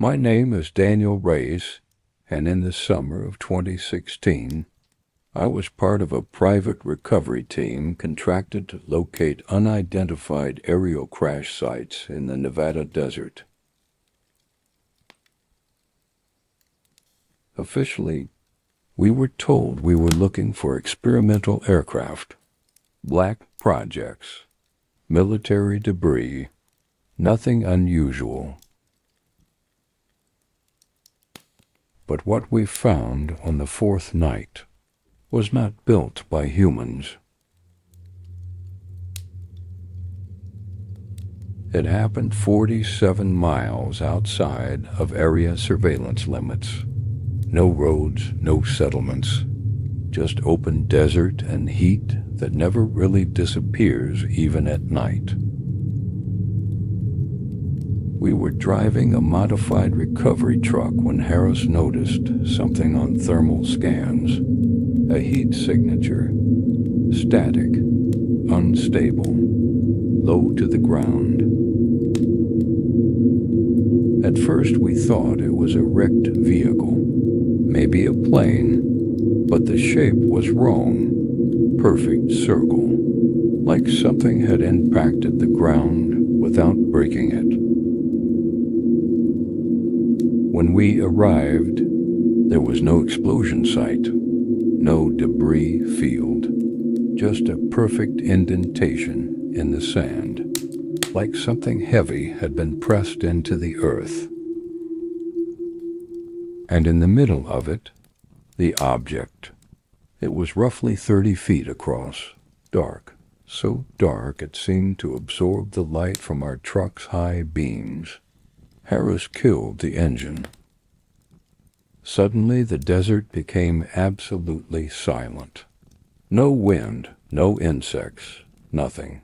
My name is Daniel Reyes, and in the summer of 2016, I was part of a private recovery team contracted to locate unidentified aerial crash sites in the Nevada desert. Officially, we were told we were looking for experimental aircraft, black projects, military debris, nothing unusual. But what we found on the fourth night was not built by humans. It happened 47 miles outside of area surveillance limits. No roads, no settlements, just open desert and heat that never really disappears even at night. We were driving a modified recovery truck when Harris noticed something on thermal scans. A heat signature, static, unstable, low to the ground. At first we thought it was a wrecked vehicle, maybe a plane, but the shape was wrong, perfect circle, like something had impacted the ground without breaking it. When we arrived, there was no explosion site, no debris field, just a perfect indentation in the sand, like something heavy had been pressed into the earth. And in the middle of it, the object. It was roughly 30 feet across, dark, so dark it seemed to absorb the light from our truck's high beams. Harris killed the engine. Suddenly the desert became absolutely silent. No wind, no insects, nothing.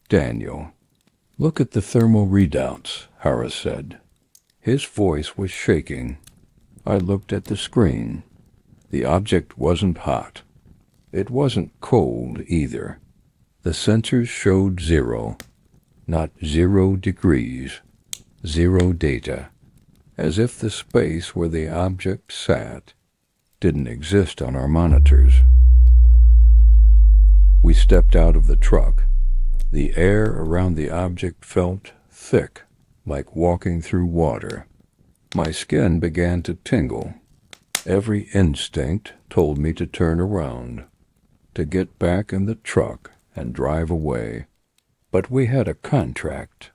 Daniel, look at the thermal readouts, Harris said. His voice was shaking. I looked at the screen. The object wasn't hot. It wasn't cold either. The sensors showed 0, not 0 degrees, 0 data, as if the space where the object sat didn't exist on our monitors. We stepped out of the truck. The air around the object felt thick, like walking through water. My skin began to tingle. Every instinct told me to turn around, to get back in the truck and drive away. But we had a contract,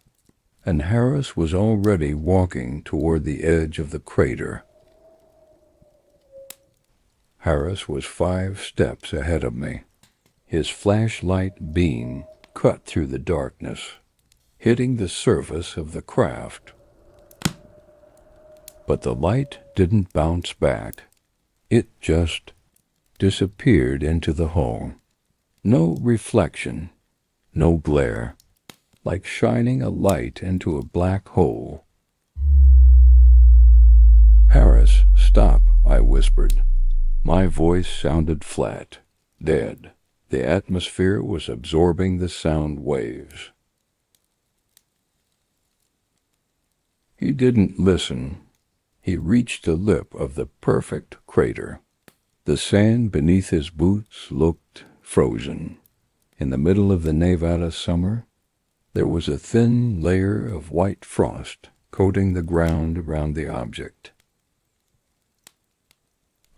and Harris was already walking toward the edge of the crater. Harris was 5 steps ahead of me. His flashlight beam cut through the darkness, hitting the surface of the craft. But the light didn't bounce back. It just disappeared into the hull. No reflection, no glare, like shining a light into a black hole. Harris, stop, I whispered. My voice sounded flat, dead. The atmosphere was absorbing the sound waves. He didn't listen. He reached the lip of the perfect crater. The sand beneath his boots looked frozen. In the middle of the Nevada summer, there was a thin layer of white frost coating the ground around the object.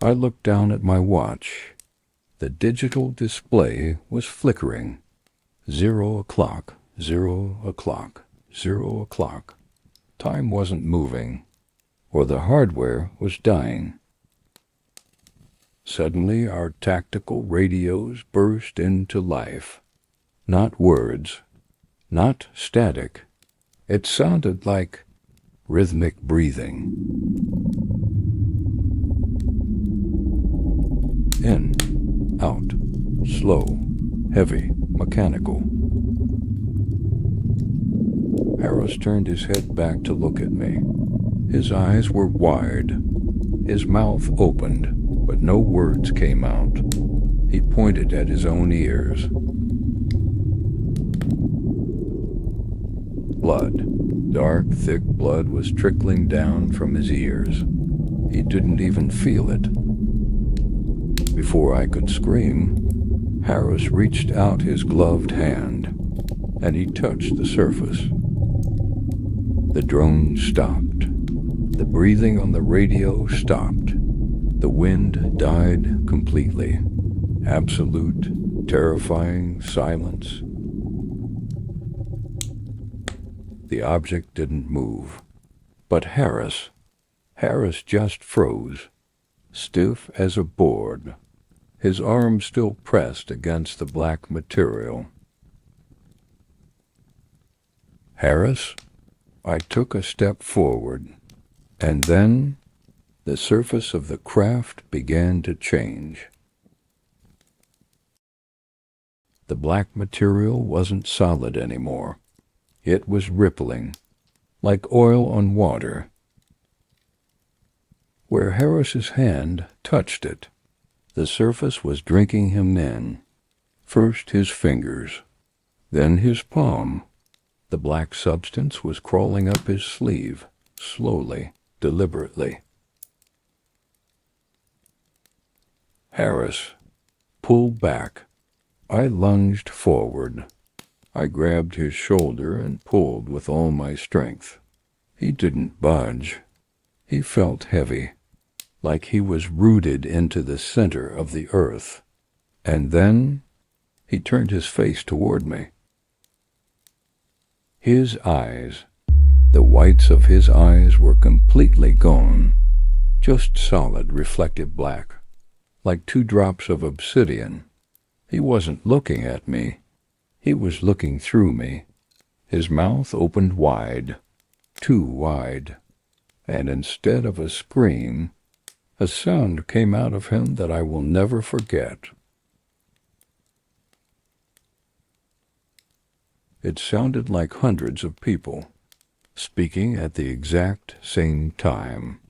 I looked down at my watch. The digital display was flickering. 0 o'clock, 0 o'clock, 0 o'clock. Time wasn't moving, or the hardware was dying. Suddenly our tactical radios burst into life. Not words, not static. It sounded like rhythmic breathing. In, out, slow, heavy, mechanical. Harris turned his head back to look at me. His eyes were wide. His mouth opened, but no words came out. He pointed at his own ears. blood. Dark, thick blood was trickling down from his ears. He didn't even feel it. Before I could scream, Harris reached out his gloved hand, and he touched the surface. The drone stopped. The breathing on the radio stopped. The wind died completely. Absolute, terrifying silence. The object didn't move. But Harris just froze, stiff as a board, his arms still pressed against the black material. Harris? I took a step forward, and then the surface of the craft began to change. The black material wasn't solid anymore. It was rippling, like oil on water. Where Harris's hand touched it, the surface was drinking him in. First his fingers, then his palm. The black substance was crawling up his sleeve, slowly, deliberately. Harris pulled back. I lunged forward. I grabbed his shoulder and pulled with all my strength. He didn't budge. He felt heavy, like he was rooted into the center of the earth. And then he turned his face toward me. His eyes, the whites of his eyes were completely gone, just solid reflective black, like 2 drops of obsidian. He wasn't looking at me. He was looking through me. His mouth opened wide, too wide, and instead of a scream, a sound came out of him that I will never forget. It sounded like hundreds of people, speaking at the exact same time,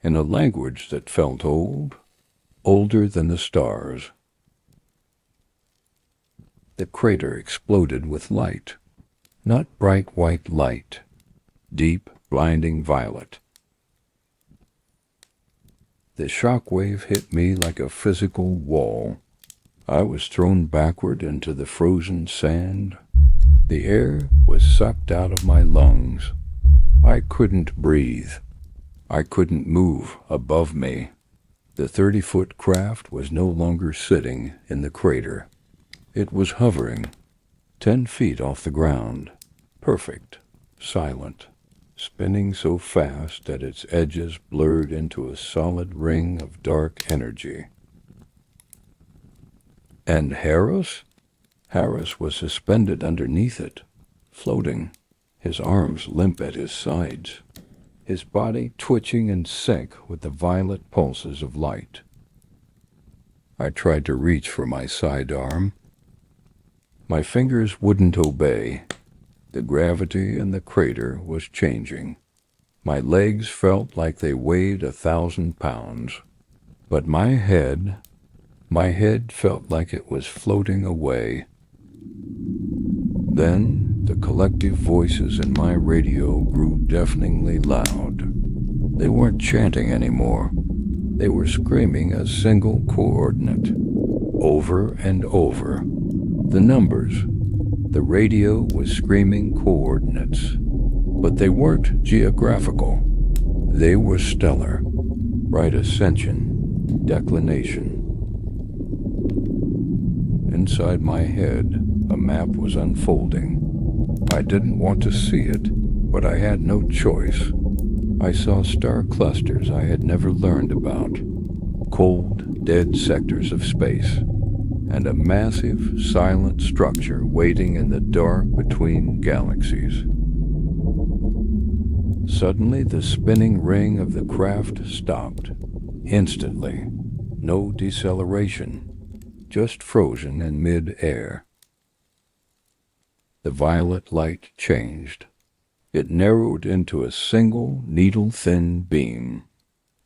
in a language that felt old, older than the stars. The crater exploded with light, not bright white light, deep, blinding violet. The shock wave hit me like a physical wall. I was thrown backward into the frozen sand. The air was sucked out of my lungs. I couldn't breathe. I couldn't move above me. The 30-foot craft was no longer sitting in the crater. It was hovering, 10 feet off the ground, perfect, silent, spinning so fast that its edges blurred into a solid ring of dark energy. And Harris? Harris was suspended underneath it, floating, his arms limp at his sides, his body twitching in sync with the violet pulses of light. I tried to reach for my sidearm. My fingers wouldn't obey. The gravity in the crater was changing. My legs felt like they weighed 1,000 pounds. But my head felt like it was floating away. Then the collective voices in my radio grew deafeningly loud. They weren't chanting anymore. They were screaming a single coordinate, over and over. The numbers. The radio was screaming coordinates, but they weren't geographical. They were stellar, right ascension, declination. Inside my head, a map was unfolding. I didn't want to see it, but I had no choice. I saw star clusters I had never learned about, cold, dead sectors of space, and a massive, silent structure waiting in the dark between galaxies. Suddenly, the spinning ring of the craft stopped, instantly. No deceleration, just frozen in mid-air. The violet light changed. It narrowed into a single needle-thin beam,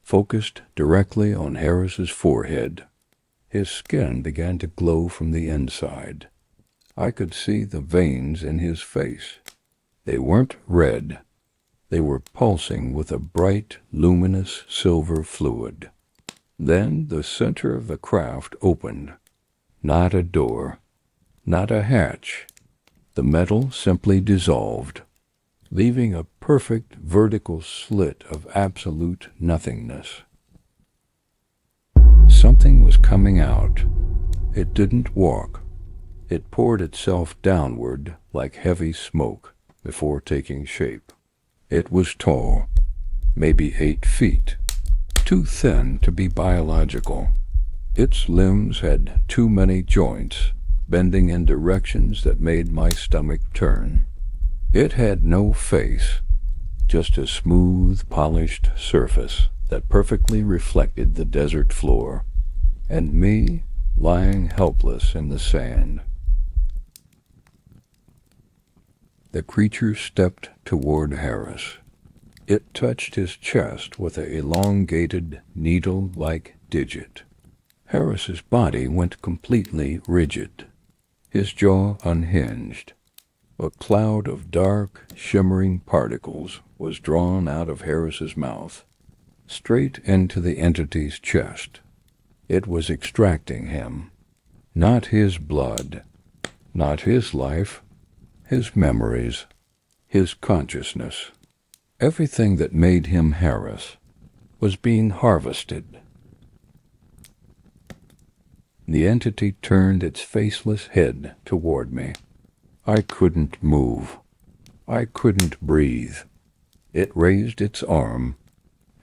focused directly on Harris's forehead. His skin began to glow from the inside. I could see the veins in his face. They weren't red. They were pulsing with a bright, luminous silver fluid. Then the center of the craft opened. Not a door, not a hatch. The metal simply dissolved, leaving a perfect vertical slit of absolute nothingness. Something was coming out. It didn't walk. It poured itself downward like heavy smoke before taking shape. It was tall, maybe 8 feet, too thin to be biological. Its limbs had too many joints, bending in directions that made my stomach turn. It had no face, just a smooth, polished surface that perfectly reflected the desert floor, and me lying helpless in the sand. The creature stepped toward Harris. It touched his chest with an elongated, needle-like digit. Harris's body went completely rigid, his jaw unhinged. A cloud of dark, shimmering particles was drawn out of Harris's mouth, straight into the entity's chest. It was extracting him. Not his blood, not his life, his memories, his consciousness. Everything that made him Harris was being harvested. The entity turned its faceless head toward me. I couldn't move. I couldn't breathe. It raised its arm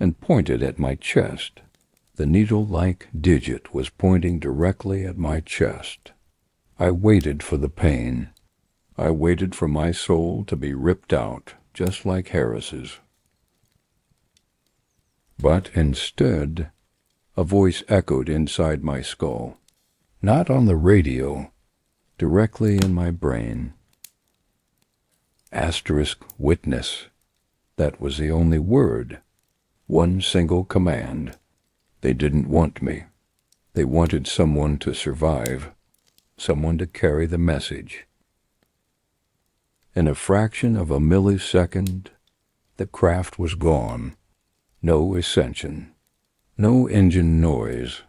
and pointed at my chest. The needle-like digit was pointing directly at my chest. I waited for the pain. I waited for my soul to be ripped out, just like Harris's. But instead, a voice echoed inside my skull. Not on the radio, directly in my brain. Asterisk witness. That was the only word. One single command. They didn't want me. They wanted someone to survive, someone to carry the message. In a fraction of a millisecond, the craft was gone. No ascension, no engine noise.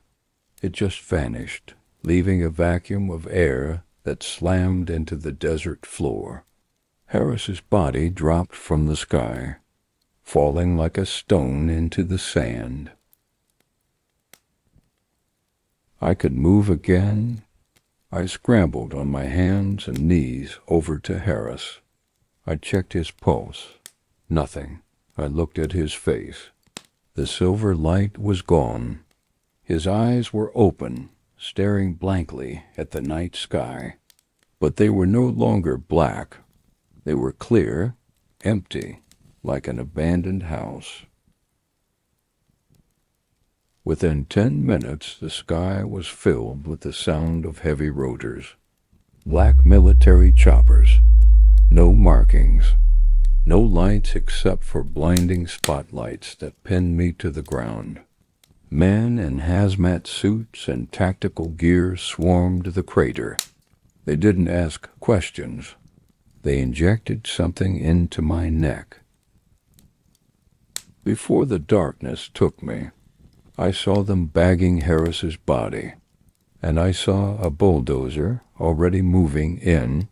It just vanished, leaving a vacuum of air that slammed into the desert floor. Harris's body dropped from the sky, falling like a stone into the sand. I could move again. I scrambled on my hands and knees over to Harris. I checked his pulse. Nothing. I looked at his face. The silver light was gone. His eyes were open, staring blankly at the night sky. But they were no longer black. They were clear, empty, like an abandoned house. Within 10 minutes, the sky was filled with the sound of heavy rotors. Black military choppers. No markings. No lights except for blinding spotlights that pinned me to the ground. Men in hazmat suits and tactical gear swarmed the crater. They didn't ask questions. They injected something into my neck. Before the darkness took me, I saw them bagging Harris's body, and I saw a bulldozer already moving in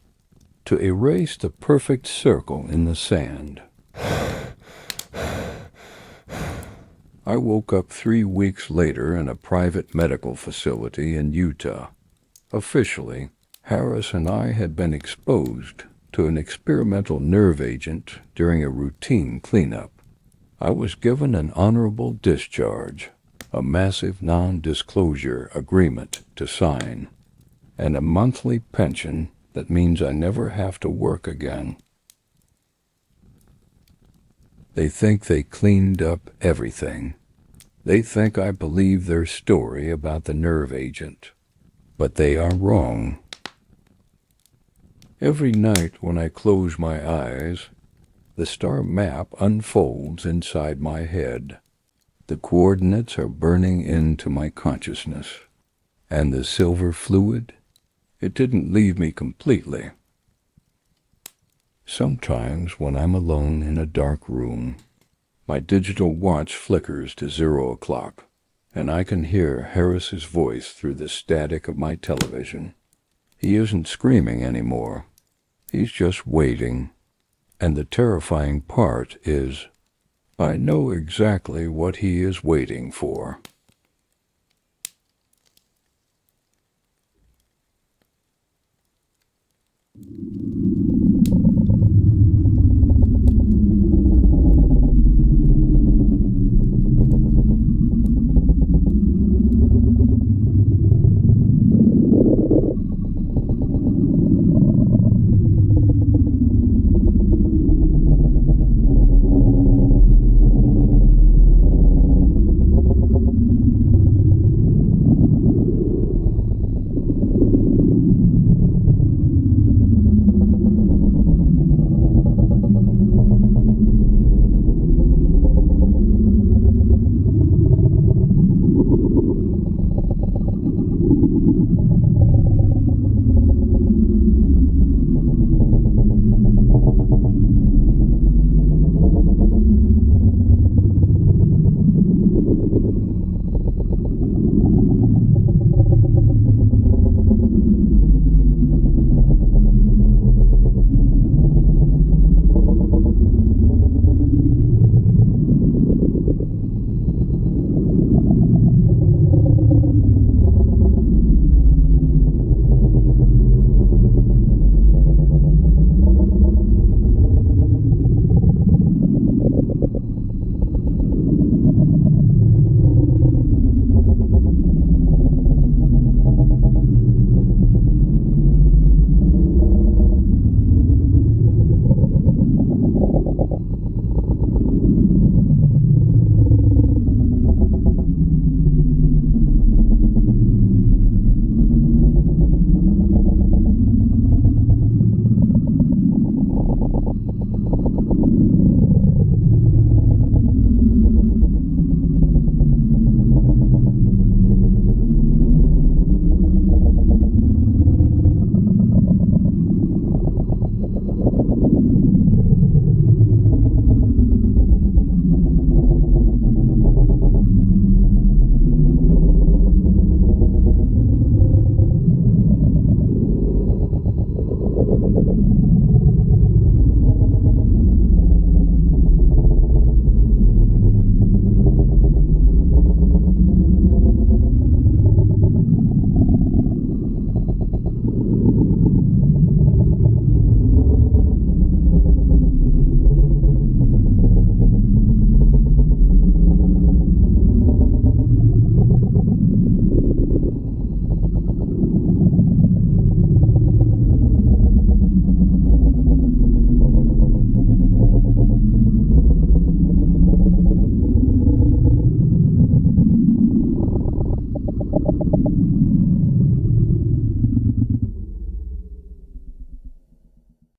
to erase the perfect circle in the sand. I woke up 3 weeks later in a private medical facility in Utah. Officially, Harris and I had been exposed to an experimental nerve agent during a routine cleanup. I was given an honorable discharge, a massive non-disclosure agreement to sign, and a monthly pension that means I never have to work again. They think they cleaned up everything. They think I believe their story about the nerve agent, but they are wrong. Every night when I close my eyes, the star map unfolds inside my head. The coordinates are burning into my consciousness, and the silver fluid, it didn't leave me completely. Sometimes when I'm alone in a dark room, my digital watch flickers to 0 o'clock, and I can hear Harris's voice through the static of my television. He isn't screaming anymore. He's just waiting. And the terrifying part is, I know exactly what he is waiting for.